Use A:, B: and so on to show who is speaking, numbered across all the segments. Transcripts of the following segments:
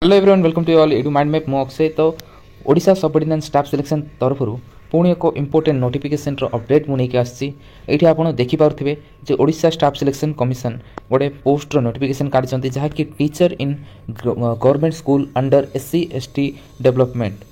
A: Hello everyone welcome to all edu mind map मो अक्षय तो Odisha subordinate staff selection तरफ पुणी एक इंपोर्टेंट नोटिफिकेशन अपडेट मुझे आसी आप देखिपे जे ओडिशा स्टाफ सिलेक्शन कमिशन गोटे पोस्टर नोटिफिकेशन काढ़ी जहाँकि teacher in government school under SC ST development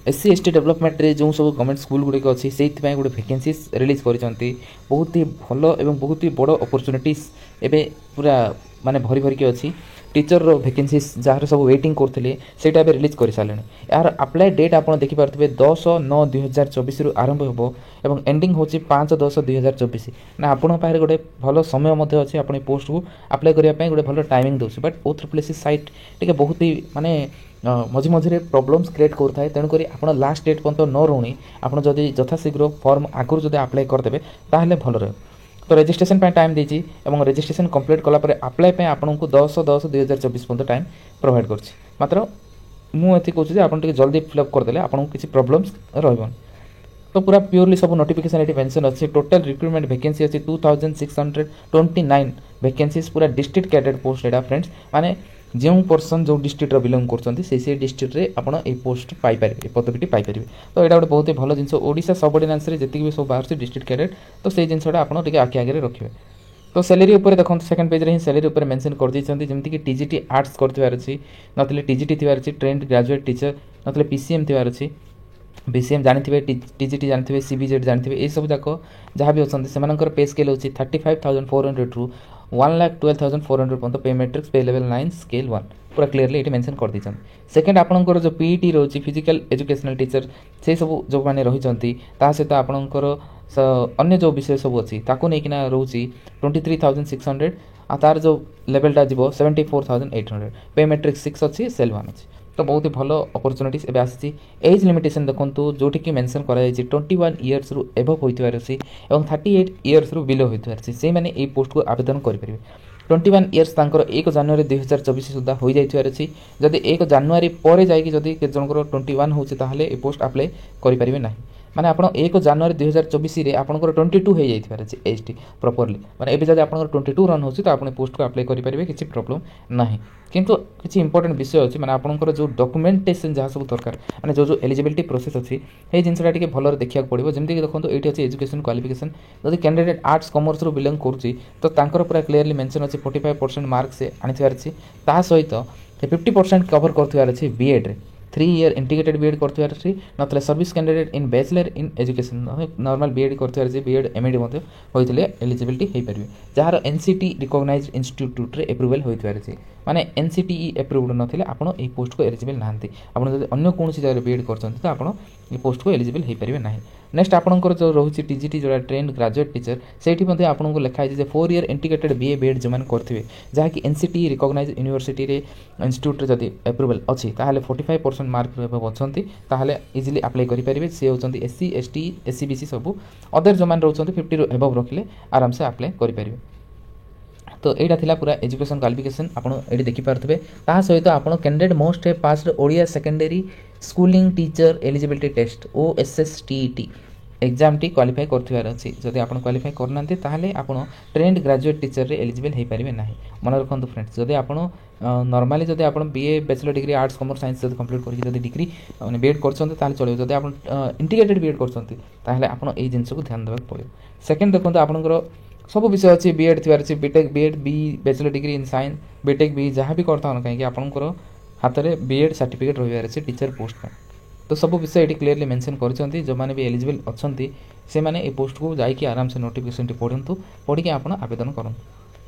A: SC ST development रे जो सब गवर्नमेंट स्कूल गुड़िक अच्छी से गोटे वैकेंसी रिलीज कर बहुत ही भल और बहुत ही बड़ अपॉर्चुनिटीज एवं पूरा माने भरी भरिकी अच्छी टीचर वैकेंसीज जार सब वेटिंग करते से रिलीज कर सारे यार अप्लाई डेट आप देखिपे 10/9/2024 रु आरंभ हो और एंडिंग हूँ 5/10/2024 ना आपण पाखे गोटे भल समय अच्छे आप पोस्ट को अप्लाई करने गोटे भल टाइमिंग दूसरी बट O3 साइट टे बहुत ही माने मझे मझे प्रोब्लेम्स क्रिएट करता है तेणुक आप लास्ट डेट पर्यटन न रुणी आप जदि यथाशीघ्र फॉर्म आगुरी जब अप्लाई करदे ताहले भल रहे तो रजिस्ट्रेशन टाइम देती और रजिस्ट्रेशन कंप्लीट कलापर अप्लाई आपको 10/10/2024 पर्यटन टाइम प्रोवाइड कर मात्र मुझे कहूँ आप जल्दी फिलअप करदे आपको किसी प्रोब्लेम्स रही तो पूरा प्योरली सब नोटिफिकेशन ये मेंशन अच्छी टोटल रिक्रुटमेंट वैकेंसी अच्छी 2629 वैकेंसीज पूरा डिस्ट्रिक्ट कैडेट पोस्ट एटा फ्रेंड्स माने जो पर्सन जो डिस्ट्रिक्ट बिलोंग कर डिस्ट्रिक्ट रे आपण ए पोस्ट पाइपर पदवीटी पाइपर तो यहाँ गोटे बहुत ही भल जिन ओडिशा सबऑर्डिनेंस रे जी भी सब बाहर डिस्ट्रिक्ट कैडेट तो से जिनसा आप आखि आगे रखिए तो सैलरी उपर देखो सेकंड पेज रे सैलरी उपर मेंशन कर देछंती जेमति कि टीजीटी आर्ट्स करथिवार अछि नतले टीजीटी थिवार अछि ट्रेंड ग्रेजुएट टीचर नतले पीसीएम थिवार अछि बीसीएम जानते टीजीटी जानते सीबीजेड जानते ये सब जाक जहाँ भी अच्छा से पे स्केल होची 35,400 रु 1,12,400 पर्यंत पे मैट्रिक्स पे लेवल 9 स्केल 1 पूरा क्लीयरली ये मेंशन कर दीजिए सेकेंड आपंकर जो पीईटी रोची फिजिकल एजुकेशनल टीचर से सब जो मैंने रही सहित आपंकर अन्य जो विषय सब अच्छी ताकू नहीं रोची 23,600 आ तार जो लेवलटा जीव 74,800 पे मैट्रिक्स 6 अच्छी सेल 1 अच्छी तो बहुत ही भल अपॉर्चुनिटीज एवं आसी एज लिमिटेशन देखो जोटि मेंशन कराई 21 इयर्स रु एभव होइथिबार अछि एवं 38 इयर्स रु बिलो होइथिबार अछि से माने ए पोस्ट को आवेदन करि परिबे 21 इयर्स तांकर 1 जनवरी 2024 सुधा हो जाइथिबार अछि जदि 1 जनवरी परे जाइकी जदि के जनकर 21 होछि ताहले ए पोस्ट अप्लाई करि परिबे नाही माने आपण 1 जनवरी 2024 रे आपनकर 22 हो जाइथिबार अछि एजटी प्रॉपर्ली माने एबे जदि आपनकर 22 रन होछि तो आपण पोस्ट को अप्लाई करि परिबे किछि प्रॉब्लम नाही किंतु किछि इंपोर्टेंट विषय अछि माने आपनकर जो डॉक्यूमेंटेशन जहाँ सब दरकार माने जो एलिजिबिलिटी प्रोसेस अछि हे जिनसटा टिके भलर देखिया पड़िबो जेमति कि देखंतु एठी अछि एजुकेशन क्वालिफिकेशन जदि कैंडिडेट आर्ट्स कॉमर्स रो बिलोंग करूछि तो तांकर पूरा क्लियरली मेंशन अछि 45% मार्क से आनिथिबार अछि ता सहित 50% कवर करथिबार अछि बीएड रे 3 ईयर इंटीग्रेटेड बीएड करथिबार अछि नतले service candidate in bachelor in education normal B Ed करथिबार अछि बीएड एमएडी मध्ये होइतले एलिजिबिलिटी हे परिबे जहार एनसीटी रिकॉग्नाइज्ड इंस्टीट्यूट रे अप्रूवल होइतबार अछि माने एनसीटीई अप्रूव्ड नथिले आपण ए पोस्ट को एलिजिबल नाहंती आपण जदि अन्य कोनोसी जगह बीएड करछन्ती तो आपण ए पोस्ट को एलिजिबल हे परिबे नाही नेक्स्ट आपणकर जो रोची टीजीटी जोड़ा ट्रेंड ग्रेजुएट टीचर सेठी मध्ये आपनको लिखा है जे 4 ईयर इंटीग्रेटेड बीए बीएड जो मान करथिबे जहा कि एनसीटी रिकॉग्नाइज्ड यूनिवर्सिटी रे इंस्टीट्यूट रे जदि अप्रूवल अछि ताहाले 45% मार्क रेबो अछंती ताहाले इजीली अप्लाई करि परिबे से होचंती एससी एसटी एससीबीसी सब अदर जो मान रहउचंती 50 रो एबव रखिले आराम से अप्लाई करि परिबे तो यहाँ थिला पूरा एजुकेशन क्वालिफिकेशन आपड़ ये देखिपे ता सहित आप candidate most pass Odia secondary schooling teacher eligibility test OSSTET exam टी क्वालिफाई करथिबार अछि जदि आपण क्वालिफाई करना ताहले आपण ट्रेंड ग्रेजुएट टीचर रे एलिजिबल हे परिबे नाही मन रखंतु फ्रेंड्स जदि आपण नॉर्मली जदि आपण BA bachelor degree arts commerce science जदि कंप्लीट करि जदि डिग्री माने बीएड करछन्ते ताहले चलियो जदि आपण इंटीग्रेटेड बीएड करछन्ते ताहले आपण एई जिंस को ध्यान देबा पड़ियो सेकंड देखंतु आपणकर सब विषय अच्छी बीएड थी अच्छी BTech BEd B bachelor degree in science BTech B जहाँ भी करता हूँ कहीं आपंकर हाथ में बीएड सर्टिफिकेट रही अच्छे टीचर पोस्ट पर तो सब विषय ये क्लीयरली मेंशन करछन्ती जो माने भी एलिजिबल अच्छी से माने ए पोस्ट को जाइए आराम से नोटिफिकेशन पढ़ु पढ़ी आप आवेदन करूँ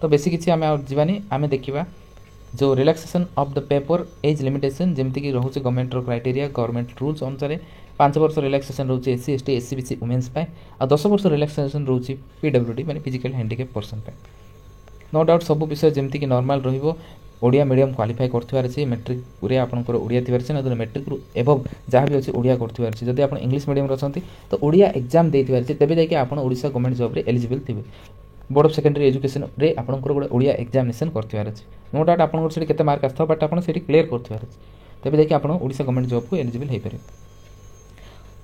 A: तो बेसी किसी आम जावानी आम देखा जो relaxation of the paper age limitation जमती कि रोचे गवर्नमेंट क्राइटेरिया गवर्नमेंट रूल्स अनुसार 5 वर्ष रिलैक्सेशन रोचे एससी एसटी एससीबीसी वुमेन्स आ 10 वर्ष रिलैक्सेशन रोचे पीडब्ल्यूडी माने physical handicap person no doubt सब विषय जमती कि नॉर्मल रहिबो ओडिया मीडियम क्वालिफाई करथिबार अछि मैट्रिक पूरे आपनकर ओडिया थिबार अछि न मैट्रिक रु एबव जहाँ भी अछि ओडिया करथिबार अछि जदि आपण इंग्लिश मीडियम रछंती तो ओडिया एग्जाम देथिबार अछि तबे जाय कि आपण ओडिशा गवर्नमेंट जॉब रे एलिजिबल थिबे बोर्ड ऑफ सेकेंडरी एजुकेशन रे आपनकर गोटे ओडिया एग्जामिनेशन करथिबार अछि नो डाउट आपनकर सेठी केते मार्क आस्थो बट आपण सेठी क्लियर करथिबार अछि तबे जाय कि आपण ओडिशा गवर्नमेंट जॉब को एलिजिबल हे परिबे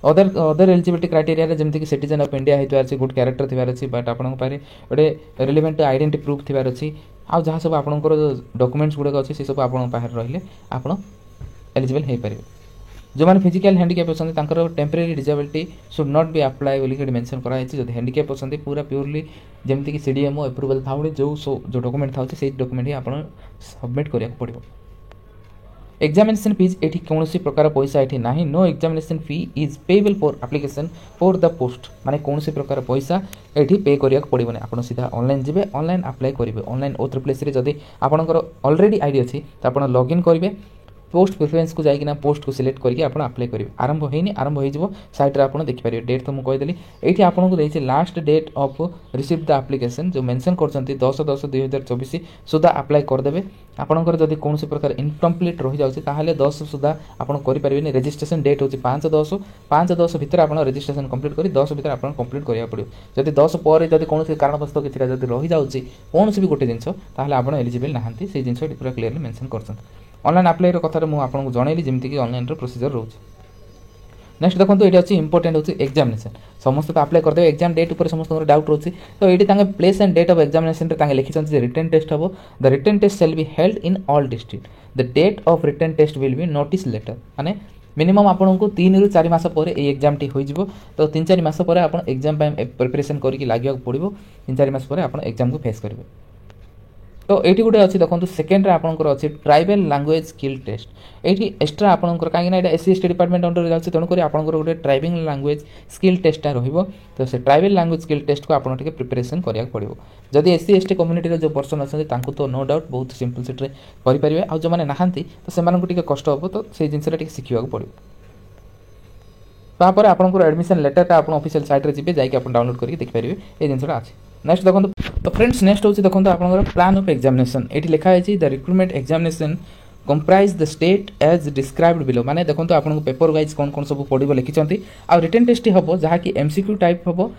A: अदर एलिजिबिलिटी क्राइटेरिया जमीक सिटीजन ऑफ इंडिया होती गुड क्यारेक्टर थी अच्छी बट आप गोटे रिलेवेंट आइडेंटिटी प्रूफ थी अच्छी आ जहाँ सब आपंकर डॉक्यूमेंट्स गुड़ाक अच्छे से सब आप रही आप एलिजिबल हो पारे जो मैंने फिजिकल हैंडिकैप अच्छा temporary disability should not be apply बोलिक मेंशन कराई जो हैंडिकैप अच्छा पूरा प्योरली जमीक सीडीएमओ एप्रूवल था जो डॉक्यूमेंट था से डॉक्यूमेंट ही आप सबमिट करा पड़ो एग्जामिनेशन फीज ये कौन प्रकार पैसा ये ना no examination fee is payable for application for the post माने कौन प्रकार पैसा ये पे करा पड़ोनी आप सीधा ऑनलाइन जी ऑनलाइन अप्लाई करेंगे ऑनलाइन ओ ट्रिपल जब आपंकर ऑलरेडी आईडी अच्छी तो आप लॉगिन करेंगे पोस्ट प्रिफरेन्स को जाइना पोस्ट को सिलेक्ट करके आप अप्लाई करेंगे आरंभ होनी आरंभ हो साइट रे आप देखिपारे डेट तो मुझे कहीदेली ये आपको देखिए last date of receive the application जो मेंशन कर 10/10/2024 सुधा अप्लाई करदे आपंकर जब कौन प्रकार इनकम्प्लीट रही जाए 10 सुधा आप करेंगे रजिस्ट्रेशन डेट हूँ 5/10 भितर आप रजिस्ट्रेशन कंप्लीट कर 10 भितर आप कंप्लीट करा पड़ो जब 10 पर जब कौन कारणवश किसी रही जाऊँगी कौन भी गोटे जिनस आप एलिजिबल नहांती से जिन पूरा क्लीयरली मेंशन कर ऑनलाइन अप्लाई कथा मुझे आपको जनइली जमीक ऑनलाइन प्रोसीजर रोचे नेक्स्ट देखो ये अच्छी इंपोर्टेंट होची एग्जामिनेशन समस्त तो अप्लाई करदे एग्जाम डेट ऊपर समस्त डाउट रोचे तो ये place and date of examination लिखिं रिटन टेस्ट हम the written test shall be held in all district the date of written test will be notice letter माने मिनिमम आपको 3 ରୁ 4 मास पर ये एग्जाम टी हो तो 3-4 मास पर आप एग्जाम प्रिपरेशन करके लगे पड़ो 3-4 मास पर आप एग्जाम को फेस करेंगे तो ये गोटे अच्छी देखो सेकेंड आपंकर अच्छी ट्राइबल लैंग्वेज स्किल टेस्ट ये एक्सट्रा आपंकर कहीं एससी एसटी डिपार्टमेंट अंडर जाऊँगी तेणुक आपंकर गोटे ट्राइबल लैंग्वेज स्किल टेस्टा रही से ट्राइबल लैंग्वेज स्किल टेस्ट को आपको प्रिपरेशन करा पड़ो जदि एससी एसटी कम्युनिटी जो पर्सन अच्छा तो नो डाउट बहुत सिंपल सीट्रे करेंगे आ जो मैंने नहांती तो से कष्ट हम तो से जिनसा शिखा पड़ो तापर आपंकर एडमिशन लेटरटा आप ऑफिशियल साइट रे जी जाकि आप डाउनलोड करके देखिपारे ये जिनसा अच्छी नेक्स्ट देखो तो फ्रेंड्स नेक्स्ट हूँ देखो आप प्लान ऑफ एग्जामिनेशन ये लिखाई the recruitment examination comprise the state as described below माने देखो आपको पेपर वाइज कौन कौन सब पड़ो लिखिं आ रिटन टेस्ट हम जहाँकि एमसीक्यू टाइप हम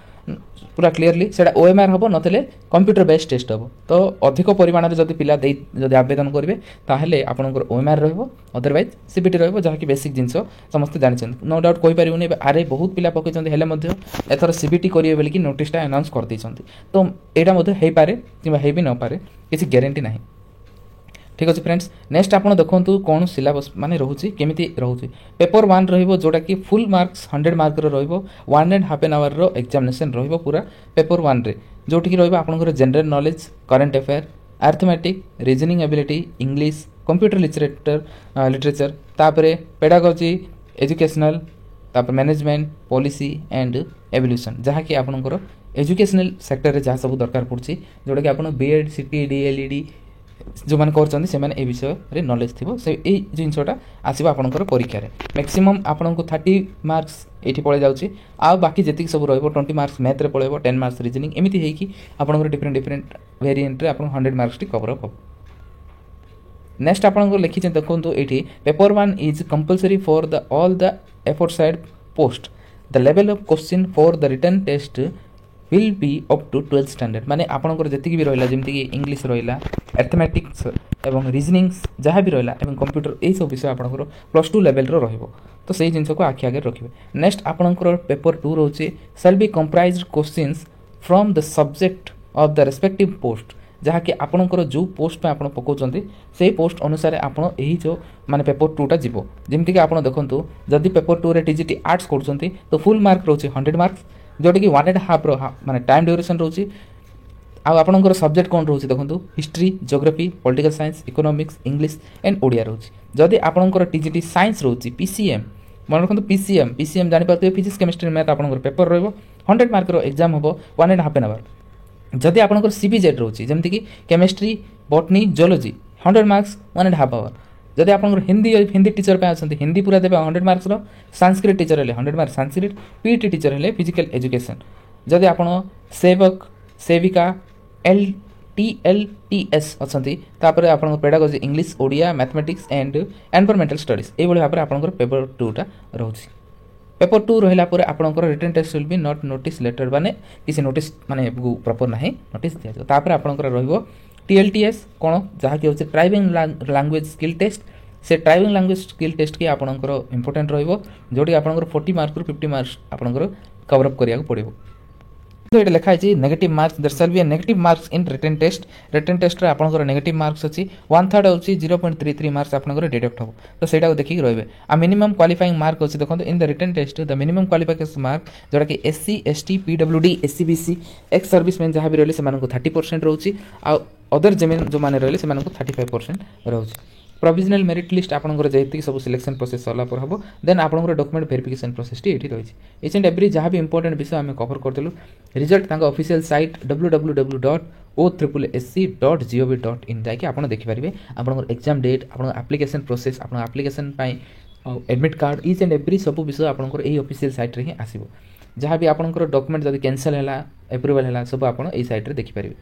A: पूरा क्लीयरली से ओएमआर हम नथिले कंप्यूटर बेस्ड टेस्ट हम तो अधिक परिमाण में जब पिला जब आवेदन करेंगे ताहले आपनकर ओएमआर रहिबो अदरवाइज सीबीटी रहिबो जहाँकि बेसिक जिनस समस्त जानछन नो डाउट कहि परिबोनी आरे बहुत पिला पकेछन हेले मध्ये एथर सीबीटी करिवे बोली कि नोटिसटा अनाउंस कर दैछन्ती तो एटा मध्ये हेई पारे किबा हेई भी न पारे किसी गारंटी नाही ठीक अच्छे फ्रेंड्स नेक्स्ट आप देखो कौन सिलेबस माने रोचे केमिति रोचे पेपर 1 रहिबो जोटा कि फुल मार्क्स 100 मार्क रहिबो 1.5 आवर रो एग्जामिनेशन रहिबो पूरा पेपर 1 रे जोटी कि रहिबो आपनकर general knowledge current affair arithmetic reasoning ability English computer literature तापरे पेडागोजी एजुकेशनल तापर मैनेजमेंट पॉलिसी एंड एवोल्यूशन जहाँ कि आपनकर एजुकेशनल सेक्टर रे जहाँ सब दरकार पड़छि जोटा कि आपन बीएड सीटी डीएलईडी जो मैंने कर से मैंने विषय रे नॉलेज थी से जिनसटा आसो आपंकर परीक्षा मैक्सिमम आपको 30 मार्क्स ये पड़े जाऊँगी आ बाकी जी सब रही 20 मार्क्स मैथ रे पड़े 10 मार्क्स रीजनिंग एमती होगी आपंकर डिफरेंट डिफरेंट वेरिएंट आप 100 मार्क्स टी कवर अप हम नेक्स्ट आपको लिखी देखो ये paper 1 is compulsory for the all the aforesaid post the level of question for the written test will be up to 12th standard माने आपंकर जी भी रहा जमीक इंग्लिश रहा अरिथमेटिक्स एवं रीजनिंग्स जहाँ भी रहा एवं कंप्यूटर यही सब विषय आपंकर +2 लेवल रहिबो तो सही जिनस को आखि आगे रखिए नेक्स्ट आपंकर पेपर 2 रोचे shall be comprised questions from the subject of the respective post जहाँ कि आपंकर जो पोस्ट पे आप पकाउछन्ती से पोस्ट अनुसार आप जो माने पेपर 2 टा जीवो जमीक आप देखो जदि पेपर 2 रे टीजीटी आर्ट्स करुछन्ती तो फुल मार्क रोचे 100 मार्क्स जोटा कि 1.5 रो माने टाइम ड्यूरेशन रोचे आपंकर सब्जेक्ट कौन रोचे देखो history geography political science economics English and Odia रोचे जदि आपंकर टीजीटी साइंस रोचे पीसीएम मन रखो पीसीएम जानी पार्थे फिजिक्स केमिस्ट्री मैथ आपंकर पेपर रहिबो 100 मार्क रो एग्जाम हम 1.5 आवर जदि आपंकर सीबीजेड रोचे जमती कि chemistry botany geology 100 marks 1.5 hour जदि आपंकर हिंदी टीचर पे आछन्ती हिंदी पूरा देबे 100 मार्क्स रो संस्कृत टीचर हेले 100 मार्क्स संस्कृत पीटी टीचर हेले फिजिकल एजुकेशन जदि आपण सेवक सेविका LTLTS अच्छी तापर आप pedagogy English Odia mathematics and environmental studies ये भाव में आपंकर पेपर 2 टा रोचे पेपर 2 रहा आपंकर written test will be not notice letter माने किसी नोटिस माने प्रॉपर ना नोटिस दिया जाए तापर आपंकर रहिबो TLTS कौन जहाँकि हूँ ट्राइबल लैंग्वेज स्किल टेस्ट से ड्राइविंग लैंग्वेज स्किल टेस्ट की आपंकर इंपोर्टेंट रोटी आपंकर 40 मार्क रु 50 मार्क्स आपंकर कवरअप करा पड़ो। तो ये लिखाई negative marks there shall be a negative marks in written test रे आपनकर नेगेटिव मार्क्स अच्छी 1/3 होची 0.33 मार्क्स आपनकर डिडक्ट हो। तो सेटा को देखिक रहिबे। आ मिनिमम क्वालिफाइंग मार्क अछि देखो in the written test the minimum qualification mark जोटा कि SC ST PWD SCBC ex serviceman जहाँ भी रहले से 30% रोची आ अदर जेमेन जो माने रहले से 35% रोची। प्रोविजनल मेरिट लिस्ट आपनकर जेति सब सिलेक्शन प्रोसेस सरला पर हबो देन आपनकर डॉक्यूमेंट वेरिफिकेशन प्रोसेस टी एठी रहिछि। इच एंड एवरी जहाँ भी इंपोर्टेंट विषय आम कवर करदेलु रिजल्ट तांका ऑफिशियल साइट www.o3sc.gov.in जाकि आपन देखि परिबे आपनकर एग्जाम डेट आपन एप्लीकेशन प्रोसेस आपन एप्लीकेशन पई admit card each and every सब विषय आपनकर एही ऑफिशियल साइट रे ही आसीबो। जहाँ भी आपनकर डॉक्यूमेंट जदि कैंसिल हैला अप्रूवल हैला सब आपन एही साइट रे देखि परिबे।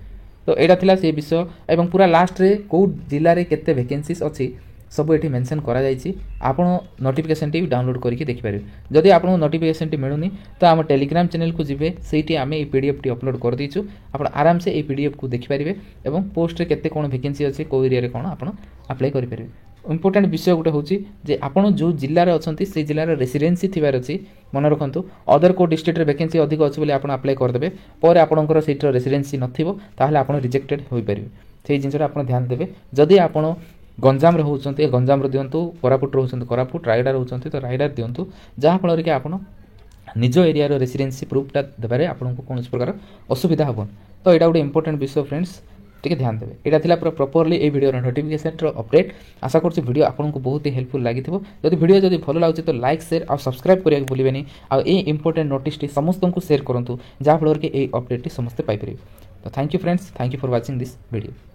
A: तो यहाँ थिला से विषय एवं पूरा लास्ट रे कौ जिले में केते वैकेंसीज अच्छी सब ये मेंशन करा जायछि। आपण नोटिफिकेशन टी डाउनलोड करके देखिपारे। जदि आपन नोटिफिकेशन टी मिलुनी तो आम टेलीग्राम चैनल को जिबे सेठी आमे ए पीडीएफ टी अपलोड कर दीचु। आपण आराम से ए पीडीएफ को देखिपारे एवं पोस्ट रे केते कोन वैकेंसी अछि को एरिया रे कोन आपण अप्लाई करि पारे। इंपोर्टेंट विषय गोटे होची जे आपण जो जिल्ला रे अछंती से जिल्ला रे रेसिडेंसी थिबार अछि मन रखंतु। अदर को डिस्ट्रिक्ट रे वैकेंसी अधिक अछि बोले आपण अप्लाई कर देबे पर आपणकर सेठ रेसिडेंसी नथिबो ताहले आपण रिजेक्टेड होई परिबे। सेही जिंसरा आपण ध्यान देबे। जदि आपण गंजाम रे होउछंती गंजाम रे दियंतु, कोरापुट रे होउछंती कोरापुट, रायडा रे होउछंती तो रायडा दियंतु जहा फल कि आपण निज एरिया रो रेसिडेंसी प्रूफटा देबारे आपनको कोनोस प्रकार असुविधा हबो। तो एटा गोटे इंपोर्टेंट विषय फ्रेंड्स टिके ध्यान देबे। एटा थिला पूरा प्रॉपर्ली ए वीडियो नोटिफिकेशन रो अपडेट। आशा करछि वीडियो आपनको बहुत ही हेल्पफुल लागिथिबो। जदि वीडियो जदि भलो लागछि तो लाइक शेयर और सब्सक्राइब करिया भूलिबेनी। आ ए इंपोर्टेंट नोटिस टी समस्त को शेयर करंतु जहा फल कि ए अपडेट टी समस्त पाइ परिबे। तो thank you friends, thank you for watching this video.